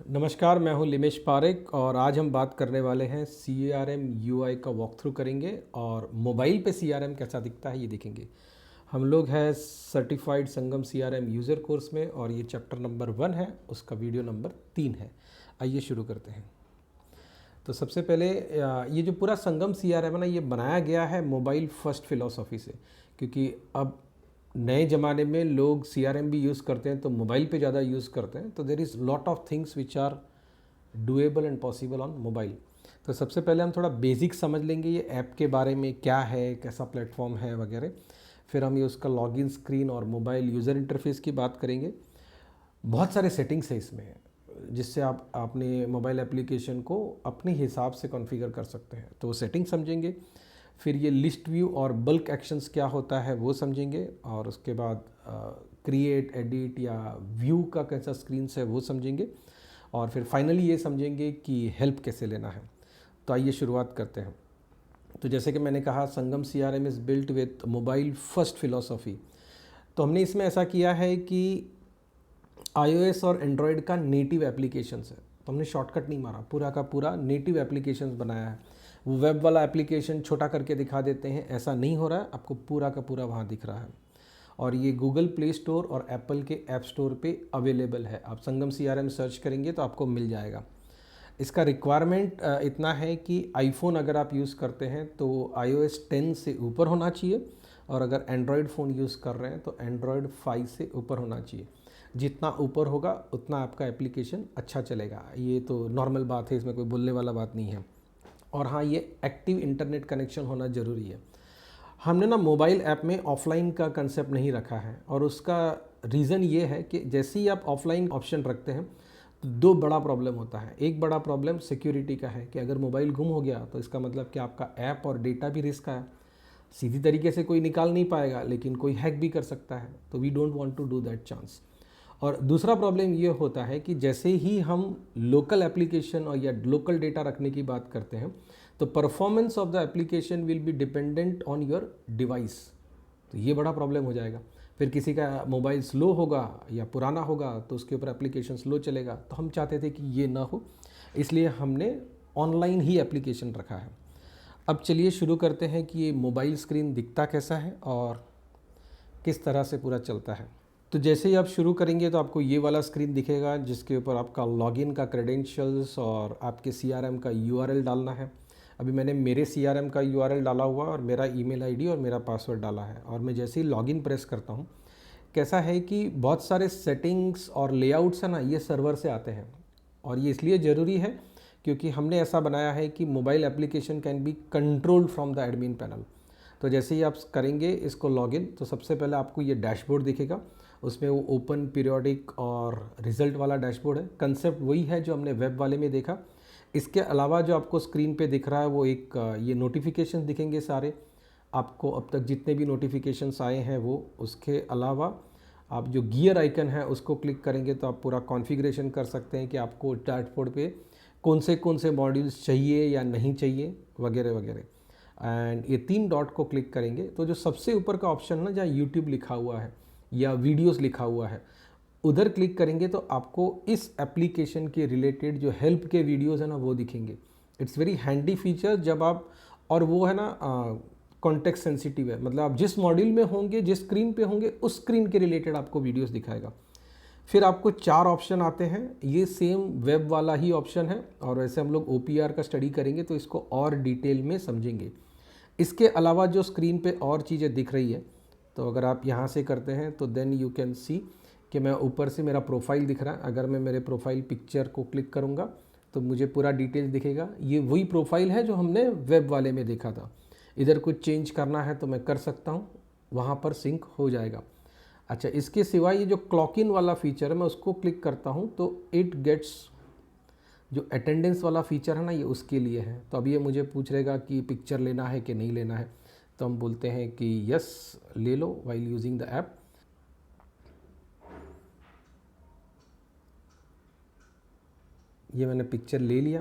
नमस्कार, मैं हूं लिमेश पारेख और आज हम बात करने वाले हैं CRM UI का वॉक थ्रू करेंगे और मोबाइल पे CRM कैसा दिखता है ये देखेंगे। हम लोग हैं सर्टिफाइड संगम CRM यूज़र कोर्स में और ये चैप्टर नंबर 1 है, उसका वीडियो नंबर 3 है। आइए शुरू करते हैं। तो सबसे पहले ये जो पूरा संगम CRM है ना, ये बनाया गया है मोबाइल फर्स्ट फिलॉसफी से, क्योंकि अब नए ज़माने में लोग CRM भी यूज़ करते हैं तो मोबाइल पे ज़्यादा यूज़ करते हैं। तो there is lot of things which are doable and possible on mobile. तो सबसे पहले हम थोड़ा बेसिक समझ लेंगे ये ऐप के बारे में, क्या है, कैसा प्लेटफॉर्म है वगैरह। फिर हम ये उसका लॉगिन स्क्रीन और मोबाइल यूज़र इंटरफेस की बात करेंगे। बहुत सारे सेटिंग्स है इसमें जिससे आप अपने मोबाइल एप्लीकेशन को अपने हिसाब से कॉन्फ़िगर कर सकते हैं, तो वो सेटिंग समझेंगे। फिर ये लिस्ट व्यू और बल्क एक्शंस क्या होता है वो समझेंगे, और उसके बाद क्रिएट, एडिट या व्यू का कैसा स्क्रीन है वो समझेंगे, और फिर फाइनली ये समझेंगे कि हेल्प कैसे लेना है। तो आइए शुरुआत करते हैं। तो जैसे कि मैंने कहा, संगम CRM is built with mobile first philosophy. तो हमने इसमें ऐसा किया है कि iOS और एंड्रॉयड का नेटिव एप्लीकेशंस है, तो हमने शॉर्टकट नहीं मारा, पूरा का पूरा नेटिव एप्लीकेशंस बनाया है। वो वेब वाला एप्लीकेशन छोटा करके दिखा देते हैं, ऐसा नहीं हो रहा है, आपको पूरा का पूरा वहाँ दिख रहा है। और ये गूगल प्ले स्टोर और एप्पल के ऐप स्टोर पे अवेलेबल है। आप संगम CRM सर्च करेंगे तो आपको मिल जाएगा। इसका रिक्वायरमेंट इतना है कि आईफोन अगर आप यूज़ करते हैं तो iOS 10 से ऊपर होना चाहिए, और अगर एंड्रॉयड फ़ोन यूज़ कर रहे हैं तो एंड्रॉयड 5 से ऊपर होना चाहिए। जितना ऊपर होगा उतना आपका एप्लीकेशन अच्छा चलेगा, ये तो नॉर्मल बात है, इसमें कोई बोलने वाला बात नहीं है। और हाँ, ये एक्टिव इंटरनेट कनेक्शन होना ज़रूरी है। हमने ना मोबाइल ऐप में ऑफलाइन का कंसेप्ट नहीं रखा है, और उसका रीज़न ये है कि जैसे ही आप ऑफलाइन ऑप्शन रखते हैं तो दो बड़ा प्रॉब्लम होता है। एक बड़ा प्रॉब्लम सिक्योरिटी का है कि अगर मोबाइल गुम हो गया तो इसका मतलब कि आपका ऐप और डेटा भी रिस्क है। सीधी तरीके से कोई निकाल नहीं पाएगा, लेकिन कोई हैक भी कर सकता है, तो we don't want to do that chance. और दूसरा प्रॉब्लम ये होता है कि जैसे ही हम लोकल एप्लीकेशन और या लोकल डेटा रखने की बात करते हैं तो performance of the application will be dependent on your device. तो ये बड़ा प्रॉब्लम हो जाएगा। फिर किसी का मोबाइल स्लो होगा या पुराना होगा तो उसके ऊपर एप्लीकेशन स्लो चलेगा, तो हम चाहते थे कि ये ना हो, इसलिए हमने ऑनलाइन ही एप्लीकेशन रखा है। अब चलिए शुरू करते हैं कि ये मोबाइल स्क्रीन दिखता कैसा है और किस तरह से पूरा चलता है। तो जैसे ही आप शुरू करेंगे तो आपको ये वाला स्क्रीन दिखेगा जिसके ऊपर आपका लॉगिन का क्रेडेंशियल्स और आपके CRM का URL डालना है। अभी मैंने मेरे CRM का URL डाला हुआ और मेरा ईमेल आईडी और मेरा पासवर्ड डाला है, और मैं जैसे ही लॉगिन प्रेस करता हूँ, कैसा है कि बहुत सारे सेटिंग्स और लेआउट्स है ना, ये सर्वर से आते हैं, और ये इसलिए ज़रूरी है क्योंकि हमने ऐसा बनाया है कि mobile application can be controlled from the admin panel. तो जैसे ही आप करेंगे इसको लॉगिन, तो सबसे पहले आपको ये डैशबोर्ड दिखेगा, उसमें वो ओपन, पीरियोडिक और रिज़ल्ट वाला डैशबोर्ड है। कंसेप्ट वही है जो हमने वेब वाले में देखा। इसके अलावा जो आपको स्क्रीन पे दिख रहा है वो एक ये नोटिफिकेशन दिखेंगे सारे आपको, अब तक जितने भी नोटिफिकेशंस आए हैं वो। उसके अलावा आप जो गियर आइकन है उसको क्लिक करेंगे तो आप पूरा कॉन्फ़िगरेशन कर सकते हैं कि आपको डैशबोर्ड पे कौन से मॉड्यूल्स चाहिए या नहीं चाहिए वगैरह वगैरह। एंड ये 3 डॉट को क्लिक करेंगे तो जो सबसे ऊपर का ऑप्शन ना, जहाँ यूट्यूब लिखा हुआ है या वीडियोस लिखा हुआ है, उधर क्लिक करेंगे तो आपको इस एप्लीकेशन के रिलेटेड जो हेल्प के वीडियोस है ना वो दिखेंगे। इट्स वेरी हैंडी फीचर जब आप, और वो है ना कॉन्टेक्स्ट सेंसिटिव है, मतलब आप जिस मॉड्यूल में होंगे, जिस स्क्रीन पे होंगे, उस स्क्रीन के रिलेटेड आपको वीडियोस दिखाएगा। फिर आपको 4 ऑप्शन आते हैं, ये सेम वेब वाला ही ऑप्शन है, और वैसे हम लोग OPR का स्टडी करेंगे तो इसको और डिटेल में समझेंगे। इसके अलावा जो स्क्रीन पे और चीज़ें दिख रही है, तो अगर आप यहाँ से करते हैं तो देन यू कैन सी कि मैं ऊपर से मेरा प्रोफाइल दिख रहा है। अगर मैं मेरे प्रोफाइल पिक्चर को क्लिक करूँगा तो मुझे पूरा डिटेल दिखेगा। ये वही प्रोफाइल है जो हमने वेब वाले में देखा था। इधर कुछ चेंज करना है तो मैं कर सकता हूँ, वहाँ पर सिंक हो जाएगा। अच्छा, इसके सिवाय ये जो क्लॉक इन वाला फीचर है, मैं उसको क्लिक करता हूँ तो इट गेट्स, जो अटेंडेंस वाला फीचर है ना, ये उसके लिए है। तो अब ये मुझे पूछ रहेगा कि पिक्चर लेना है कि नहीं लेना है, तो हम बोलते हैं कि यस ले लो वाइल यूजिंग द ऐप। ये मैंने पिक्चर ले लिया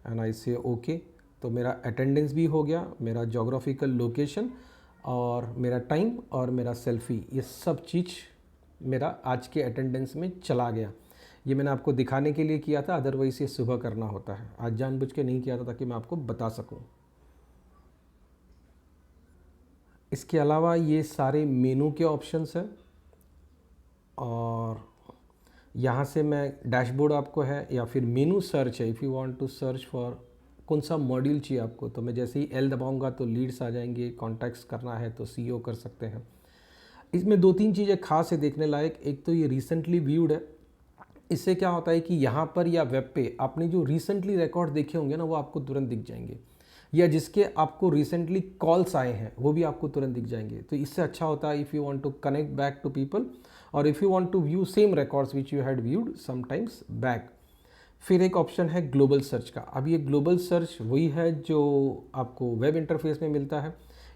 एंड आई से ओके। तो मेरा अटेंडेंस भी हो गया, मेरा जोग्राफिकल लोकेशन और मेरा टाइम और मेरा सेल्फ़ी, ये सब चीज़ मेरा आज के अटेंडेंस में चला गया। ये मैंने आपको दिखाने के लिए किया था, अदरवाइज ये सुबह करना होता है। आज जानबूझ के नहीं किया था ताकि मैं आपको बता सकूं। इसके अलावा ये सारे मेनू के ऑप्शंस हैं, और यहाँ से मैं डैशबोर्ड आपको है या फिर मेनू सर्च है। If you want to search for कौन सा मॉड्यूल चाहिए आपको, तो मैं जैसे ही एल दबाऊंगा तो लीड्स आ जाएंगे। कॉन्टैक्ट्स करना है तो सीईओ कर सकते हैं। इसमें दो तीन चीज़ें खास है देखने लायक। एक तो ये रिसेंटली व्यूड है। इससे क्या होता है कि यहाँ पर या वेब पे आपने जो रिसेंटली रिकॉर्ड देखे होंगे ना, वो आपको तुरंत दिख जाएंगे, या जिसके आपको रिसेंटली कॉल्स आए हैं वो भी आपको तुरंत दिख जाएंगे। तो इससे अच्छा होता है if you want to connect back to people, और if you want to view same records which you had viewed sometimes back. फिर एक ऑप्शन है ग्लोबल सर्च का। अब ये ग्लोबल सर्च वही है जो आपको वेब इंटरफेस में मिलता है।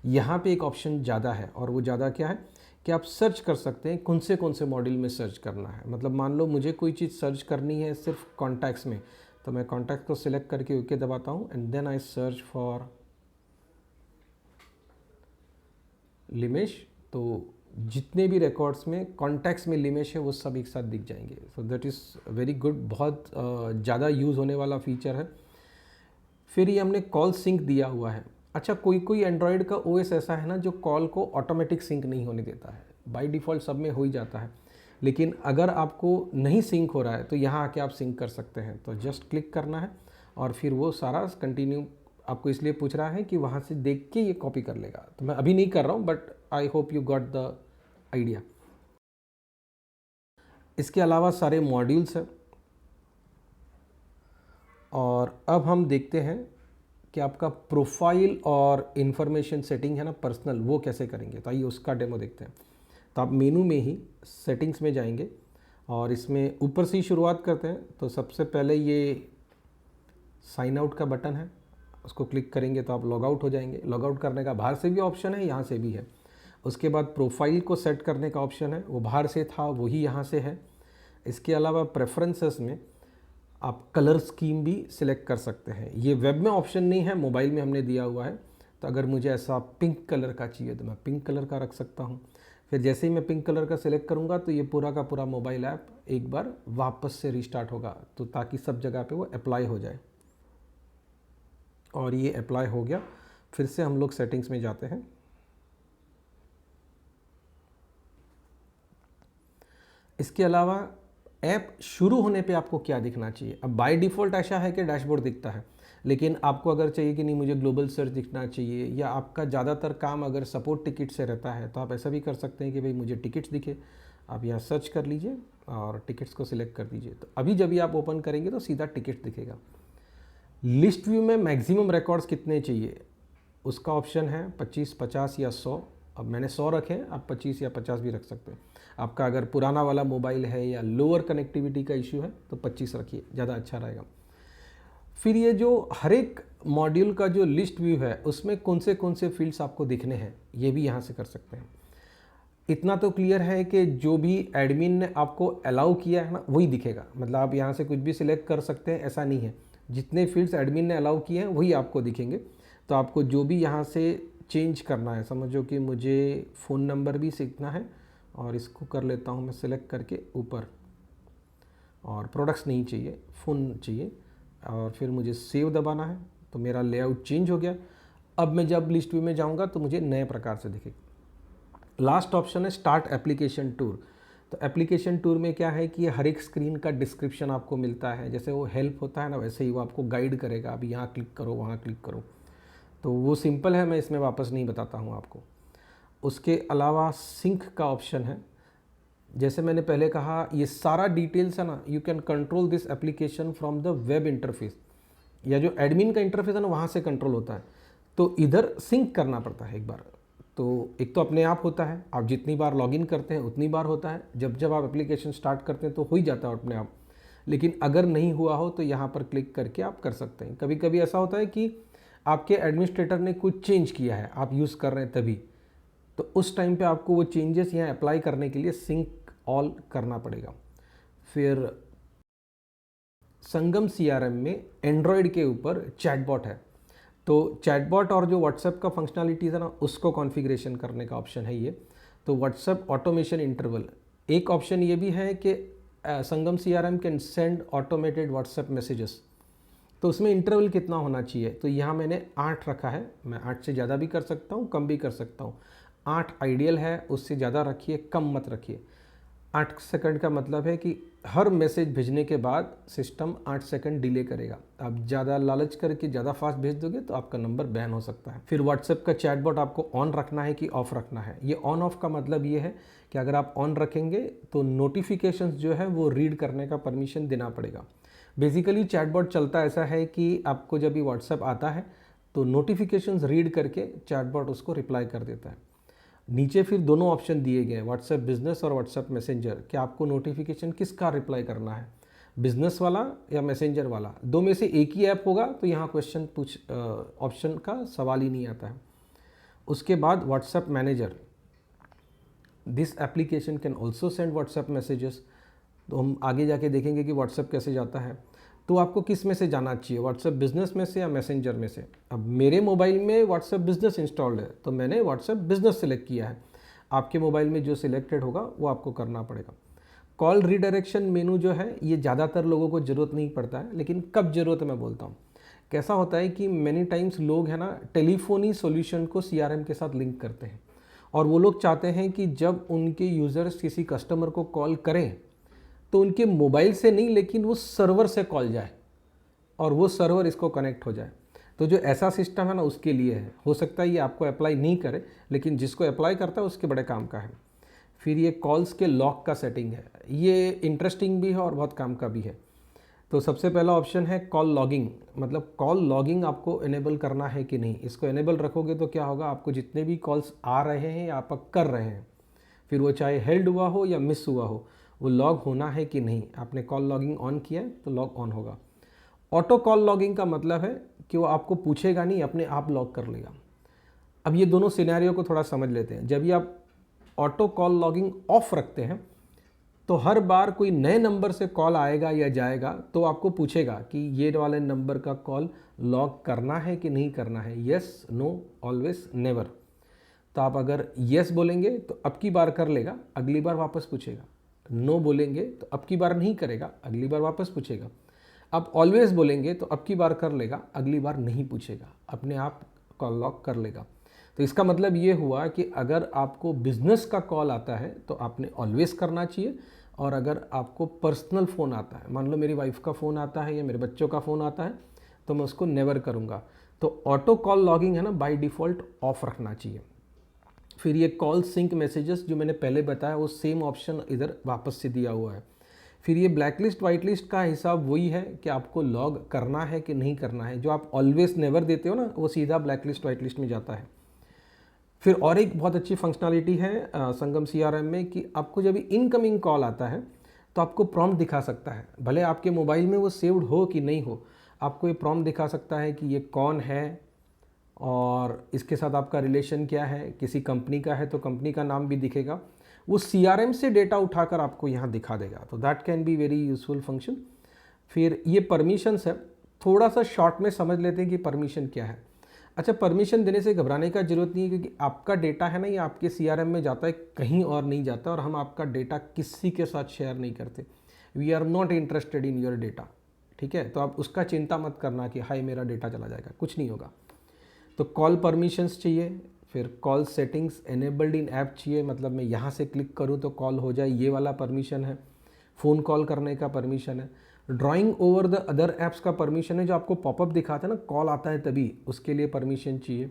यहाँ पे एक ऑप्शन ज़्यादा है, और वो ज़्यादा क्या है कि आप सर्च कर सकते हैं कौन से मॉड्यूल में सर्च करना है। मतलब मान लो मुझे कोई चीज़ सर्च करनी है सिर्फ कॉन्टैक्ट्स में, तो मैं कॉन्टैक्ट को सिलेक्ट करके ओके दबाता हूँ, and then I search for Limesh. तो जितने भी रिकॉर्ड्स में कॉन्टैक्ट्स में लिमेश है वो सब एक साथ दिख जाएंगे। So that is very good, बहुत ज़्यादा यूज़ होने वाला फीचर है। फिर ये हमने कॉल सिंक दिया हुआ है। अच्छा, कोई एंड्रॉयड का ओएस ऐसा है ना जो कॉल को ऑटोमेटिक सिंक नहीं होने देता है। बाय डिफ़ॉल्ट सब में हो ही जाता है, लेकिन अगर आपको नहीं सिंक हो रहा है तो यहाँ आके आप सिंक कर सकते हैं। तो जस्ट क्लिक करना है और फिर वो सारा कंटिन्यू आपको इसलिए पूछ रहा है कि वहाँ से देख के ये कॉपी कर लेगा। तो मैं अभी नहीं कर रहा हूँ, but I hope you got the idea. इसके अलावा सारे मॉड्यूल्स हैं, और अब हम देखते हैं कि आपका प्रोफाइल और इन्फॉर्मेशन सेटिंग है ना पर्सनल, वो कैसे करेंगे। तो आइए उसका डेमो देखते हैं। तो आप मेनू में ही सेटिंग्स में जाएंगे, और इसमें ऊपर से ही शुरुआत करते हैं। तो सबसे पहले ये साइन आउट का बटन है, उसको क्लिक करेंगे तो आप लॉग आउट हो जाएंगे। लॉग आउट करने का बाहर से भी ऑप्शन है, यहाँ से भी है। उसके बाद प्रोफाइल को सेट करने का ऑप्शन है, वो बाहर से था वही यहाँ से है। इसके अलावा प्रेफरेंसेस में आप कलर स्कीम भी सिलेक्ट कर सकते हैं। ये वेब में ऑप्शन नहीं है, मोबाइल में हमने दिया हुआ है। तो अगर मुझे ऐसा पिंक कलर का चाहिए तो मैं पिंक कलर का रख सकता हूँ। फिर जैसे ही मैं पिंक कलर का सिलेक्ट करूँगा तो ये पूरा का पूरा मोबाइल ऐप एक बार वापस से रिस्टार्ट होगा, तो ताकि सब जगह पे वो अप्लाई हो जाए। और ये अप्लाई हो गया। फिर से हम लोग सेटिंग्स में जाते हैं। इसके अलावा ऐप शुरू होने पे आपको क्या दिखना चाहिए। अब बाय डिफ़ॉल्ट ऐसा है कि डैशबोर्ड दिखता है, लेकिन आपको अगर चाहिए कि नहीं मुझे ग्लोबल सर्च दिखना चाहिए, या आपका ज़्यादातर काम अगर सपोर्ट टिकट से रहता है, तो आप ऐसा भी कर सकते हैं कि भाई मुझे टिकट्स दिखे। आप यहाँ सर्च कर लीजिए और टिकट्स को सिलेक्ट कर दीजिए। तो अभी जब भी आप ओपन करेंगे तो सीधा टिकट दिखेगा। लिस्ट व्यू में मैक्सिमम रिकॉर्ड्स कितने चाहिए उसका ऑप्शन है 25, 50 या 100। अब मैंने 100 रखे हैं, आप 25 या 50 भी रख सकते हैं। आपका अगर पुराना वाला मोबाइल है या लोअर कनेक्टिविटी का इशू है तो 25 रखिए, ज़्यादा अच्छा रहेगा। फिर ये जो हर एक मॉड्यूल का जो लिस्ट व्यू है उसमें कौन से फील्ड्स आपको दिखने हैं, ये भी यहाँ से कर सकते हैं। इतना तो क्लियर है कि जो भी एडमिन ने आपको अलाउ किया है ना वही दिखेगा। मतलब आप यहाँ से कुछ भी सिलेक्ट कर सकते हैं, ऐसा नहीं है। जितने फील्ड्स एडमिन ने अलाउ किए हैं वही आपको दिखेंगे। तो आपको जो भी यहाँ से चेंज करना है, समझो कि मुझे फ़ोन नंबर भी सीखना है, और इसको कर लेता हूँ मैं सिलेक्ट करके ऊपर, और प्रोडक्ट्स नहीं चाहिए, फ़ोन चाहिए, और फिर मुझे सेव दबाना है। तो मेरा लेआउट चेंज हो गया। अब मैं जब लिस्ट व्यू में जाऊँगा तो मुझे नए प्रकार से दिखेगा। लास्ट ऑप्शन है स्टार्ट एप्लीकेशन टूर। तो एप्लीकेशन टूर में क्या है कि हर एक स्क्रीन का डिस्क्रिप्शन आपको मिलता है। जैसे वो हेल्प होता है ना, वैसे ही वो आपको गाइड करेगा, अभी यहाँ क्लिक करो, वहाँ क्लिक करो। तो वो सिंपल है, मैं इसमें वापस नहीं बताता हूँ आपको। उसके अलावा सिंक का ऑप्शन है। जैसे मैंने पहले कहा, ये सारा डिटेल्स है ना, you can control this application from the web interface, या जो एडमिन का इंटरफेस है ना वहाँ से कंट्रोल होता है। तो इधर सिंक करना पड़ता है एक बार। तो एक तो अपने आप होता है, आप जितनी बार लॉगिन करते हैं उतनी बार होता है। जब जब आप एप्लीकेशन स्टार्ट करते हैं तो हो ही जाता है अपने आप। लेकिन अगर नहीं हुआ हो तो यहाँ पर क्लिक करके आप कर सकते हैं। कभी कभी ऐसा होता है कि आपके एडमिनिस्ट्रेटर ने कुछ चेंज किया है, आप यूज़ कर रहे हैं तभी, तो उस टाइम पे आपको वो चेंजेस यहाँ अप्लाई करने के लिए सिंक ऑल करना पड़ेगा। फिर संगम CRM में एंड्रॉयड के ऊपर चैटबॉट है। तो चैटबॉट और जो व्हाट्सएप का फंक्शनलिटीज़ है ना, उसको कॉन्फ़िगरेशन करने का ऑप्शन है ये। तो व्हाट्सएप ऑटोमेशन इंटरवल, एक ऑप्शन ये भी है कि संगम CRM can send automated WhatsApp messages. तो उसमें इंटरवल कितना होना चाहिए, तो यहाँ मैंने 8 रखा है। मैं 8 से ज़्यादा भी कर सकता हूँ, कम भी कर सकता हूँ। 8 आइडियल है, उससे ज़्यादा रखिए, कम मत रखिए। 8 सेकंड का मतलब है कि हर मैसेज भेजने के बाद सिस्टम 8 सेकंड डिले करेगा। आप ज़्यादा लालच करके ज़्यादा फास्ट भेज दोगे तो आपका नंबर बैन हो सकता है। फिर व्हाट्सएप का चैटबॉट आपको ऑन रखना है कि ऑफ रखना है। ये ऑन ऑफ का मतलब ये है कि अगर आप ऑन रखेंगे तो नोटिफिकेशंस जो है वो रीड करने का परमिशन देना पड़ेगा। बेसिकली चैटबॉट चलता ऐसा है कि आपको जब भी व्हाट्सएप आता है तो नोटिफिकेशंस रीड करके चैटबॉट उसको रिप्लाई कर देता है। नीचे फिर दोनों ऑप्शन दिए गए हैं, व्हाट्सएप बिजनेस और व्हाट्सएप मैसेंजर, कि आपको नोटिफिकेशन किसका रिप्लाई करना है, बिजनेस वाला या मैसेंजर वाला। दो में से एक ही ऐप होगा तो यहाँ क्वेश्चन ऑप्शन का सवाल ही नहीं आता है। उसके बाद WhatsApp manager, this application can also send WhatsApp messages. तो हम आगे जाके देखेंगे कि व्हाट्सएप कैसे जाता है। तो आपको किस में से जाना चाहिए, व्हाट्सएप बिजनेस में से या मैसेंजर में से। अब मेरे मोबाइल में व्हाट्सएप बिजनेस इंस्टॉल्ड है तो मैंने व्हाट्सएप बिजनेस सेलेक्ट किया है। आपके मोबाइल में जो सिलेक्टेड होगा वो आपको करना पड़ेगा। कॉल रीडायरेक्शन मेनू जो है ये ज़्यादातर लोगों को ज़रूरत नहीं पड़ता है, लेकिन कब ज़रूरत है मैं बोलता हूँ। कैसा होता है कि मैनी टाइम्स लोग है ना टेलीफोनी सॉल्यूशन को CRM के साथ लिंक करते हैं, और वो लोग चाहते हैं कि जब उनके यूज़र्स किसी कस्टमर को कॉल करें तो उनके मोबाइल से नहीं लेकिन वो सर्वर से कॉल जाए और वो सर्वर इसको कनेक्ट हो जाए। तो जो ऐसा सिस्टम है ना उसके लिए है। हो सकता है ये आपको अप्लाई नहीं करे, लेकिन जिसको अप्लाई करता है उसके बड़े काम का है। फिर ये कॉल्स के लॉक का सेटिंग है, ये इंटरेस्टिंग भी है और बहुत काम का भी है। तो सबसे पहला ऑप्शन है कॉल लॉगिंग, मतलब कॉल लॉगिंग आपको इनेबल करना है कि नहीं। इसको इनेबल रखोगे तो क्या होगा, आपको जितने भी कॉल्स आ रहे हैं या आप कर रहे हैं, फिर वो चाहे हेल्ड हुआ हो या मिस हुआ हो, वो लॉग होना है कि नहीं। आपने कॉल लॉगिंग ऑन किया है तो लॉग ऑन होगा। ऑटो कॉल लॉगिंग का मतलब है कि वो आपको पूछेगा नहीं, अपने आप लॉग कर लेगा। अब ये दोनों सिनेरियो को थोड़ा समझ लेते हैं। जब भी आप ऑटो कॉल लॉगिंग ऑफ रखते हैं तो हर बार कोई नए नंबर से कॉल आएगा या जाएगा तो आपको पूछेगा कि ये वाले नंबर का कॉल लॉग करना है कि नहीं करना है, येस, नो, ऑलवेज, नेवर। तो आप अगर येस बोलेंगे तो अब की बार कर लेगा, अगली बार वापस पूछेगा। नो बोलेंगे तो अब की बार नहीं करेगा, अगली बार वापस पूछेगा। आप ऑलवेज बोलेंगे तो अब की बार कर लेगा, अगली बार नहीं पूछेगा, अपने आप कॉल लॉक कर लेगा। तो इसका मतलब ये हुआ कि अगर आपको बिजनेस का कॉल आता है तो आपने ऑलवेज करना चाहिए, और अगर आपको पर्सनल फ़ोन आता है, मान लो मेरी वाइफ का फ़ोन आता है या मेरे बच्चों का फ़ोन आता है, तो मैं उसको नेवर करूँगा। तो ऑटो कॉल लॉगिंग है ना बाय डिफ़ॉल्ट ऑफ रखना चाहिए। फिर ये कॉल सिंक मैसेजेस जो मैंने पहले बताया वो सेम ऑप्शन इधर वापस से दिया हुआ है। फिर ये ब्लैक लिस्ट वाइट लिस्ट का हिसाब वही है कि आपको लॉग करना है कि नहीं करना है। जो आप ऑलवेज नेवर देते हो ना वो सीधा ब्लैक लिस्ट वाइट लिस्ट में जाता है। फिर और एक बहुत अच्छी फंक्शनलिटी है संगम CRM में कि आपको जब इनकमिंग कॉल आता है तो आपको प्रॉम्प्ट दिखा सकता है, भले आपके मोबाइल में वो सेव्ड हो कि नहीं हो, आपको ये प्रॉम्प्ट दिखा सकता है कि ये कौन है और इसके साथ आपका रिलेशन क्या है। किसी कंपनी का है तो कंपनी का नाम भी दिखेगा। वो CRM से डेटा उठाकर आपको यहाँ दिखा देगा। तो that can be very useful function. फिर ये परमिशंस है, थोड़ा सा शॉर्ट में समझ लेते हैं कि परमिशन क्या है। अच्छा, परमिशन देने से घबराने का ज़रूरत नहीं है, क्योंकि आपका डेटा है ना ये आपके CRM में जाता है, कहीं और नहीं जाता, और हम आपका डेटा किसी के साथ शेयर नहीं करते। We are not interested in your data, ठीक है। तो आप उसका चिंता मत करना कि हाय मेरा डेटा चला जाएगा, कुछ नहीं होगा। तो कॉल परमिशंस चाहिए, फिर कॉल सेटिंग्स एनेबल्ड इन ऐप चाहिए, मतलब मैं यहाँ से क्लिक करूँ तो कॉल हो जाए, ये वाला परमिशन है। फ़ोन कॉल करने का परमिशन है। Drawing over the other apps का परमिशन है, जो आपको पॉपअप दिखाता है ना कॉल आता है तभी, उसके लिए परमिशन चाहिए।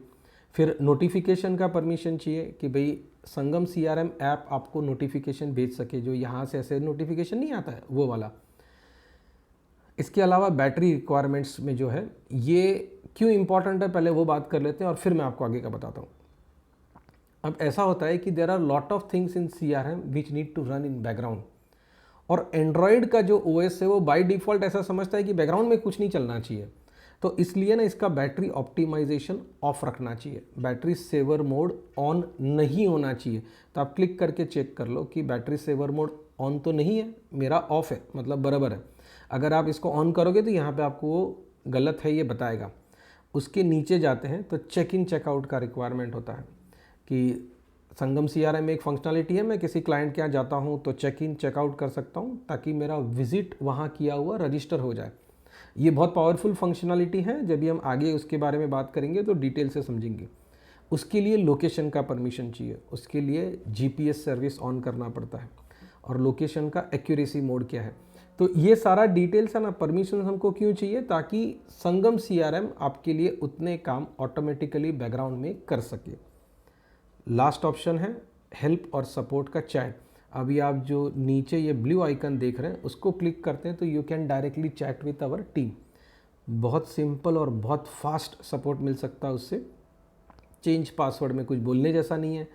फिर नोटिफिकेशन का परमिशन चाहिए कि भाई संगम CRM ऐप आपको नोटिफिकेशन भेज सके, जो यहाँ से ऐसे नोटिफिकेशन नहीं आता है वो वाला। इसके अलावा बैटरी रिक्वायरमेंट्स में जो है ये क्यों इंपॉर्टेंट है पहले वो बात कर लेते हैं और फिर मैं आपको आगे का बताता हूँ। अब ऐसा होता है कि there are lot of things in CRM which need to run in background, और एंड्रॉयड का जो OS है वो बाय डिफ़ॉल्ट ऐसा समझता है कि बैकग्राउंड में कुछ नहीं चलना चाहिए। तो इसलिए ना इसका बैटरी ऑप्टिमाइजेशन ऑफ रखना चाहिए, बैटरी सेवर मोड ऑन नहीं होना चाहिए। तो आप क्लिक करके चेक कर लो कि बैटरी सेवर मोड ऑन तो नहीं है, मेरा ऑफ है, मतलब बराबर है। अगर आप इसको ऑन करोगे तो यहाँ पे आपको वो गलत है ये बताएगा। उसके नीचे जाते हैं तो चेक इन चेकआउट का रिक्वायरमेंट होता है कि संगम CRM में एक फंक्शनलिटी है, मैं किसी क्लाइंट के यहाँ जाता हूँ तो चेक इन चेकआउट कर सकता हूँ ताकि मेरा विजिट वहाँ किया हुआ रजिस्टर हो जाए। ये बहुत पावरफुल फंक्शनलिटी है, जब भी हम आगे उसके बारे में बात करेंगे तो डिटेल से समझेंगे। उसके लिए लोकेशन का परमिशन चाहिए, उसके लिए GPS सर्विस ऑन करना पड़ता है और लोकेशन का एक्यूरेसी मोड क्या है। तो ये सारा डिटेल्स है ना, परमिशन हमको क्यों चाहिए, ताकि संगम CRM आपके लिए उतने काम ऑटोमेटिकली बैकग्राउंड में कर सके। लास्ट ऑप्शन है हेल्प और सपोर्ट का चैट। अभी आप जो नीचे ये ब्लू आइकन देख रहे हैं उसको क्लिक करते हैं तो you can directly chat with our team. बहुत सिंपल और बहुत फास्ट सपोर्ट मिल सकता है उससे। चेंज पासवर्ड में कुछ बोलने जैसा नहीं है।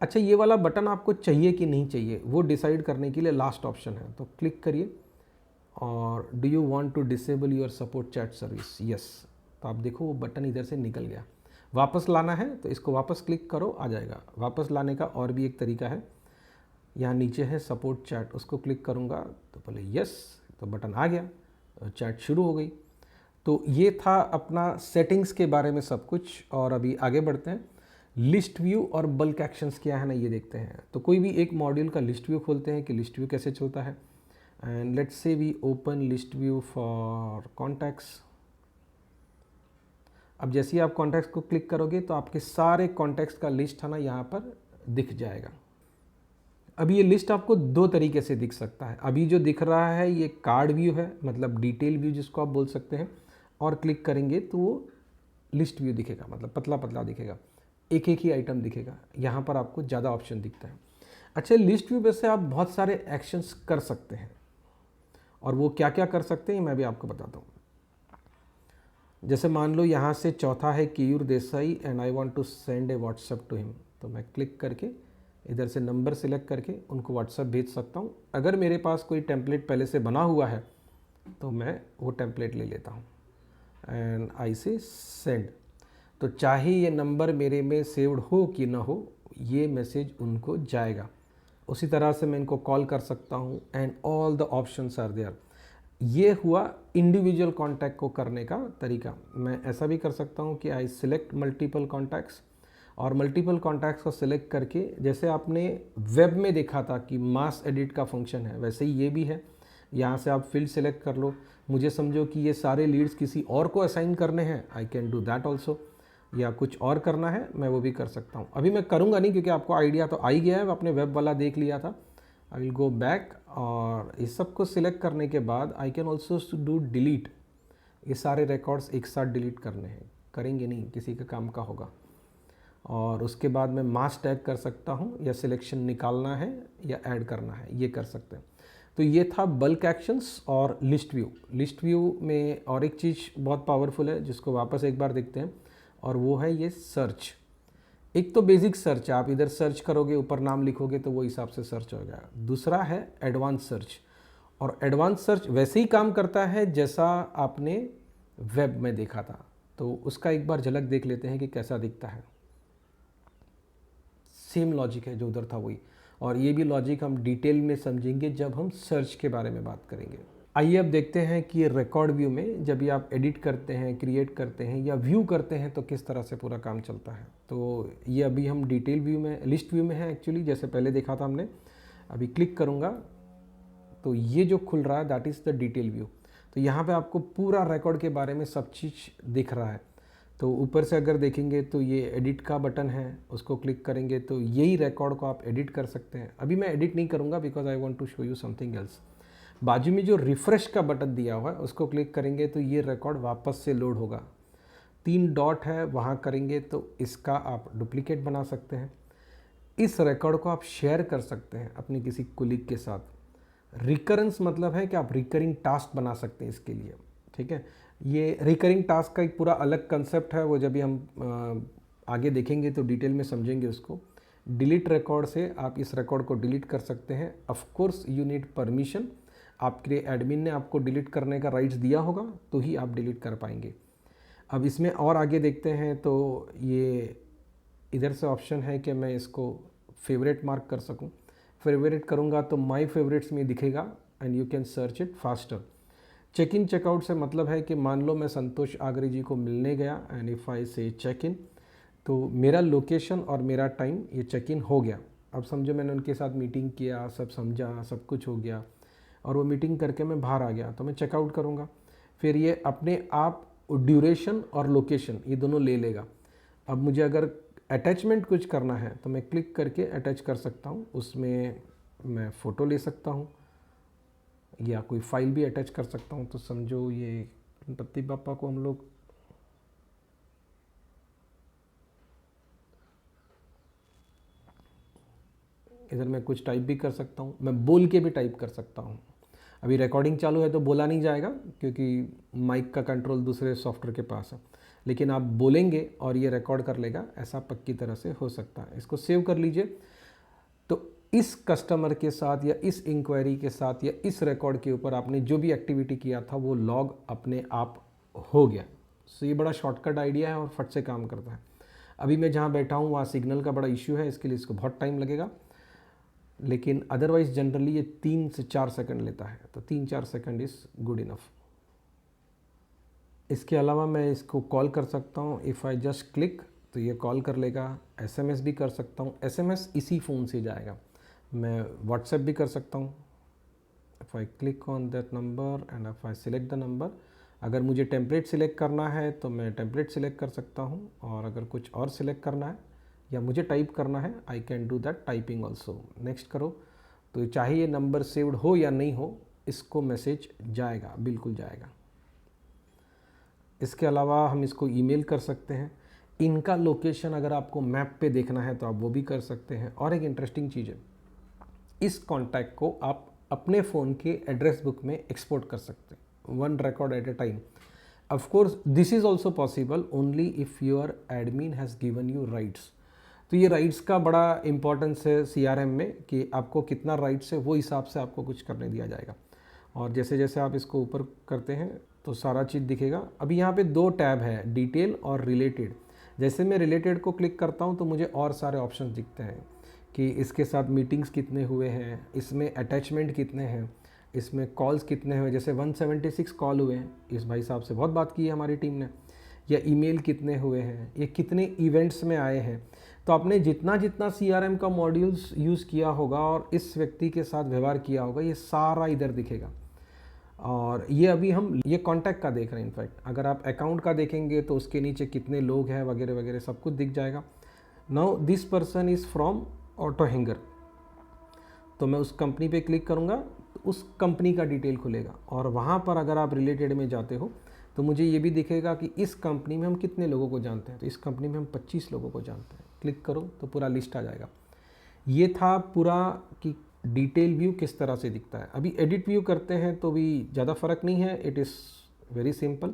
अच्छा, ये वाला बटन आपको चाहिए कि नहीं चाहिए वो डिसाइड करने के लिए लास्ट ऑप्शन है, तो क्लिक करिए। और do you want to disable your support chat service, yes. तो आप देखो वो बटन इधर से निकल गया। वापस लाना है तो इसको वापस क्लिक करो, आ जाएगा। वापस लाने का और भी एक तरीका है, यहाँ नीचे है सपोर्ट चैट, उसको क्लिक करूँगा तो बोले यस, तो बटन आ गया, चैट शुरू हो गई। तो ये था अपना सेटिंग्स के बारे में सब कुछ। और अभी आगे बढ़ते हैं। लिस्ट व्यू और बल्क एक्शंस क्या है ना, ये देखते हैं। तो कोई भी एक मॉड्यूल का लिस्ट व्यू खोलते हैं कि लिस्ट व्यू कैसे चलता है। And let's say we open list view for contacts. अब जैसे ही आप कॉन्टैक्ट्स को क्लिक करोगे तो आपके सारे कॉन्टैक्ट्स का लिस्ट है ना यहाँ पर दिख जाएगा। अभी ये लिस्ट आपको दो तरीके से दिख सकता है। अभी जो दिख रहा है ये कार्ड व्यू है, मतलब डिटेल व्यू जिसको आप बोल सकते हैं। और क्लिक करेंगे तो वो लिस्ट व्यू दिखेगा, मतलब पतला पतला दिखेगा, एक एक ही आइटम दिखेगा। यहाँ पर आपको ज़्यादा ऑप्शन दिखता है। अच्छा, लिस्ट व्यू पे से आप बहुत सारे एक्शंस कर सकते हैं, और वो क्या क्या कर सकते हैं मैं भी आपको बताता हूँ। जैसे मान लो यहाँ से चौथा है Keyur Desai and I want to send a WhatsApp to him, तो मैं क्लिक करके इधर से नंबर सिलेक्ट करके उनको व्हाट्सएप भेज सकता हूँ। अगर मेरे पास कोई टेम्पलेट पहले से बना हुआ है तो मैं वो टेम्पलेट ले लेता हूँ एंड आई से सेंड। तो चाहे ये नंबर मेरे में सेव्ड हो कि ना हो, ये मैसेज उनको जाएगा। उसी तरह से मैं इनको कॉल कर सकता हूँ and all the options are there. ये हुआ इंडिविजुअल कॉन्टैक्ट को करने का तरीका। मैं ऐसा भी कर सकता हूँ कि आई सिलेक्ट मल्टीपल कॉन्टैक्ट्स, और मल्टीपल कॉन्टैक्ट्स को सिलेक्ट करके, जैसे आपने वेब में देखा था कि मास एडिट का फंक्शन है, वैसे ही ये भी है। यहाँ से आप फील्ड सेलेक्ट कर लो। मुझे समझो कि ये सारे लीड्स किसी और को असाइन करने हैं, I can do that also. या कुछ और करना है मैं वो भी कर सकता हूँ। अभी मैं करूँगा नहीं क्योंकि आपको आइडिया तो आ ही गया है, अपने वेब वाला देख लिया था। आई विल गो बैक, और इस सब को सिलेक्ट करने के बाद I can also do delete. ये सारे रिकॉर्ड्स एक साथ डिलीट करने हैं, करेंगे नहीं, किसी का काम का होगा। और उसके बाद मैं मास टैग कर सकता हूँ, या सिलेक्शन निकालना है या ऐड करना है, ये कर सकते हैं। तो ये था बल्क एक्शंस और लिस्ट व्यू। लिस्ट व्यू में और एक चीज़ बहुत पावरफुल है जिसको वापस एक बार देखते हैं, और वो है ये सर्च। एक तो बेसिक सर्च है, आप इधर सर्च करोगे, ऊपर नाम लिखोगे तो वो हिसाब से सर्च हो जाएगा। दूसरा है एडवांस सर्च, और एडवांस सर्च वैसे ही काम करता है जैसा आपने वेब में देखा था। तो उसका एक बार झलक देख लेते हैं कि कैसा दिखता है। सेम लॉजिक है जो उधर था वही, और ये भी लॉजिक हम डिटेल में समझेंगे जब हम सर्च के बारे में बात करेंगे। आइए अब देखते हैं कि ये रिकॉर्ड व्यू में जब भी आप एडिट करते हैं, क्रिएट करते हैं या व्यू करते हैं तो किस तरह से पूरा काम चलता है। तो ये अभी हम डिटेल व्यू में, लिस्ट व्यू में है एक्चुअली, जैसे पहले देखा था हमने। अभी क्लिक करूँगा तो ये जो खुल रहा है that is the detail view. तो यहाँ पे आपको पूरा रिकॉर्ड के बारे में सब चीज़ दिख रहा है। तो ऊपर से अगर देखेंगे तो ये एडिट का बटन है, उसको क्लिक करेंगे तो यही रिकॉर्ड को आप एडिट कर सकते हैं। अभी मैं एडिट नहीं करूँगा because I want to show you something else. बाजू में जो रिफ़्रेश का बटन दिया हुआ है उसको क्लिक करेंगे तो ये रिकॉर्ड वापस से लोड होगा। 3 डॉट है वहाँ करेंगे तो इसका आप डुप्लीकेट बना सकते हैं। इस रिकॉर्ड को आप शेयर कर सकते हैं अपने किसी कोलीग के साथ। रिकरेंस मतलब है कि आप रिकरिंग टास्क बना सकते हैं इसके लिए, ठीक है। ये रिकरिंग टास्क का एक पूरा अलग कंसेप्ट है, वो जब भी हम आगे देखेंगे तो डिटेल में समझेंगे उसको। डिलीट रिकॉर्ड से आप इस रिकॉर्ड को डिलीट कर सकते हैं। Of course you need permission, आपके एडमिन ने आपको डिलीट करने का राइट्स दिया होगा तो ही आप डिलीट कर पाएंगे। अब इसमें और आगे देखते हैं तो ये इधर से ऑप्शन है कि मैं इसको फेवरेट मार्क कर सकूं। फेवरेट करूंगा तो माय फेवरेट्स में दिखेगा and you can search it faster. Check in checkout से मतलब है कि मान लो मैं संतोष आगरे जी को मिलने गया एंड इफ़ आई से चेक इन, तो मेरा लोकेशन और मेरा टाइम ये चेक इन हो गया। अब समझो मैंने उनके साथ मीटिंग किया, सब समझा, सब कुछ हो गया और वो मीटिंग करके मैं बाहर आ गया, तो मैं चेकआउट करूँगा। फिर ये अपने आप ड्यूरेशन और लोकेशन ये दोनों ले लेगा। अब मुझे अगर अटैचमेंट कुछ करना है तो मैं क्लिक करके अटैच कर सकता हूँ, उसमें मैं फ़ोटो ले सकता हूँ या कोई फाइल भी अटैच कर सकता हूँ। तो समझो ये गणपति बापा को हम लोग इधर मैं कुछ टाइप भी कर सकता हूँ, मैं बोल के भी टाइप कर सकता हूँ। अभी रिकॉर्डिंग चालू है तो बोला नहीं जाएगा क्योंकि माइक का कंट्रोल दूसरे सॉफ्टवेयर के पास है, लेकिन आप बोलेंगे और ये रिकॉर्ड कर लेगा, ऐसा पक्की तरह से हो सकता है। इसको सेव कर लीजिए। तो इस कस्टमर के साथ या इस इंक्वायरी के साथ या इस रिकॉर्ड के ऊपर आपने जो भी एक्टिविटी किया था वो लॉग अपने आप हो गया। सो ये बड़ा शॉर्टकट आइडिया है और फट से काम करता है। अभी मैं जहाँ बैठा हूँ वहाँ सिग्नल का बड़ा इश्यू है, इसके लिए इसको बहुत टाइम लगेगा, लेकिन अदरवाइज़ जनरली ये 3 से 4 सेकंड लेता है, तो 3-4 सेकंड इज़ गुड इनफ। इसके अलावा मैं इसको कॉल कर सकता हूँ। इफ़ आई जस्ट क्लिक तो ये कॉल कर लेगा। एसएमएस भी कर सकता हूँ, एसएमएस इसी फ़ोन से जाएगा। मैं व्हाट्सएप भी कर सकता हूँ। If I click on that number and if I select the number, अगर मुझे टेम्पलेट सिलेक्ट करना है तो मैं टेम्पलेट सिलेक्ट कर सकता हूँ, और अगर कुछ और सिलेक्ट करना है या मुझे टाइप करना है I can do that typing also. Next करो तो चाहे ये नंबर सेव्ड हो या नहीं हो, इसको मैसेज जाएगा, बिल्कुल जाएगा। इसके अलावा हम इसको ईमेल कर सकते हैं। इनका लोकेशन अगर आपको मैप पे देखना है तो आप वो भी कर सकते हैं। और एक इंटरेस्टिंग चीज़ है, इस कॉन्टैक्ट को आप अपने फ़ोन के एड्रेस बुक में एक्सपोर्ट कर सकते हैं, 1 record at a time। Of course this is also possible only if your admin has given you rights। तो ये राइट्स का बड़ा इंपॉर्टेंस है CRM में कि आपको कितना राइट्स है वो हिसाब से आपको कुछ करने दिया जाएगा। और जैसे जैसे आप इसको ऊपर करते हैं तो सारा चीज़ दिखेगा। अभी यहाँ पे 2 टैब है, डिटेल और रिलेटेड। जैसे मैं रिलेटेड को क्लिक करता हूँ तो मुझे और सारे ऑप्शंस दिखते हैं कि इसके साथ मीटिंग्स कितने हुए हैं, इसमें अटैचमेंट कितने हैं, इसमें कॉल्स कितने हुए। जैसे 176 कॉल हुए हैं, इस भाई साहब से बहुत बात की है हमारी टीम ने। या ईमेल कितने हुए हैं, ये कितने इवेंट्स में आए हैं। तो आपने जितना जितना CRM का मॉड्यूल्स यूज़ किया होगा और इस व्यक्ति के साथ व्यवहार किया होगा, ये सारा इधर दिखेगा। और ये अभी हम ये कॉन्टैक्ट का देख रहे हैं। इनफैक्ट अगर आप अकाउंट का देखेंगे तो उसके नीचे कितने लोग हैं वगैरह वगैरह सब कुछ दिख जाएगा। Now this person is from auto hanger, तो मैं उस कंपनी पे क्लिक करूँगा तो उस कंपनी का डिटेल खुलेगा। और वहाँ पर अगर आप रिलेटेड में जाते हो तो मुझे ये भी दिखेगा कि इस कंपनी में हम कितने लोगों को जानते हैं। तो इस कंपनी में हम 25 लोगों को जानते हैं। क्लिक करो तो पूरा लिस्ट आ जाएगा। ये था पूरा कि डिटेल व्यू किस तरह से दिखता है। अभी एडिट व्यू करते हैं तो भी ज़्यादा फ़र्क नहीं है, it is very simple.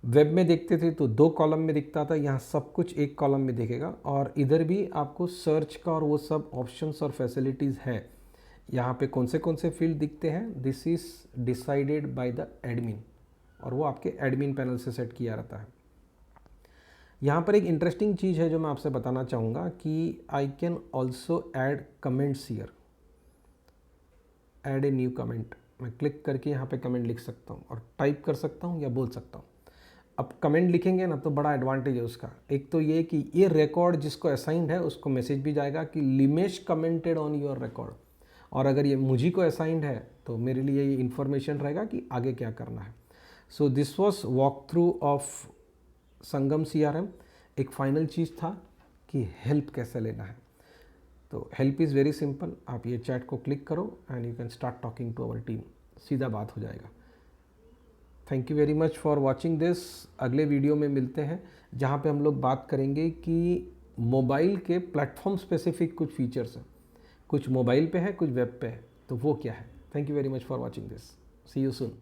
Web में देखते थे तो 2 कॉलम में दिखता था, यहाँ सब कुछ एक कॉलम में दिखेगा। और इधर भी आपको सर्च का और वो सब ऑप्शंस और फैसिलिटीज़ है। यहाँ पे कौन से फील्ड दिखते हैं, this is decided by the admin, और वो आपके एडमिन पैनल से सेट किया रहता है। यहाँ पर एक इंटरेस्टिंग चीज़ है जो मैं आपसे बताना चाहूँगा कि I can also add comments here, add a new comment. मैं क्लिक करके यहाँ पे कमेंट लिख सकता हूँ और टाइप कर सकता हूँ या बोल सकता हूँ। अब कमेंट लिखेंगे ना तो बड़ा एडवांटेज है उसका। एक तो ये कि ये रिकॉर्ड जिसको असाइंड है उसको मैसेज भी जाएगा कि लिमेश कमेंटेड ऑन योर रिकॉर्ड, और अगर ये मुझी को असाइंड है तो मेरे लिए ये इन्फॉर्मेशन रहेगा कि आगे क्या करना है। So this was walk through of Sangam CRM। एक फाइनल चीज़ था कि हेल्प कैसे लेना है। तो हेल्प इज़ वेरी सिंपल, आप ये चैट को क्लिक करो and you can start talking to our team, सीधा बात हो जाएगा। Thank you very much for watching this. अगले वीडियो में मिलते हैं जहाँ पे हम लोग बात करेंगे कि मोबाइल के प्लेटफॉर्म स्पेसिफिक कुछ फीचर्स हैं, कुछ मोबाइल पे है कुछ वेब पे है, तो वो क्या है। Thank you very much for watching this, see you soon.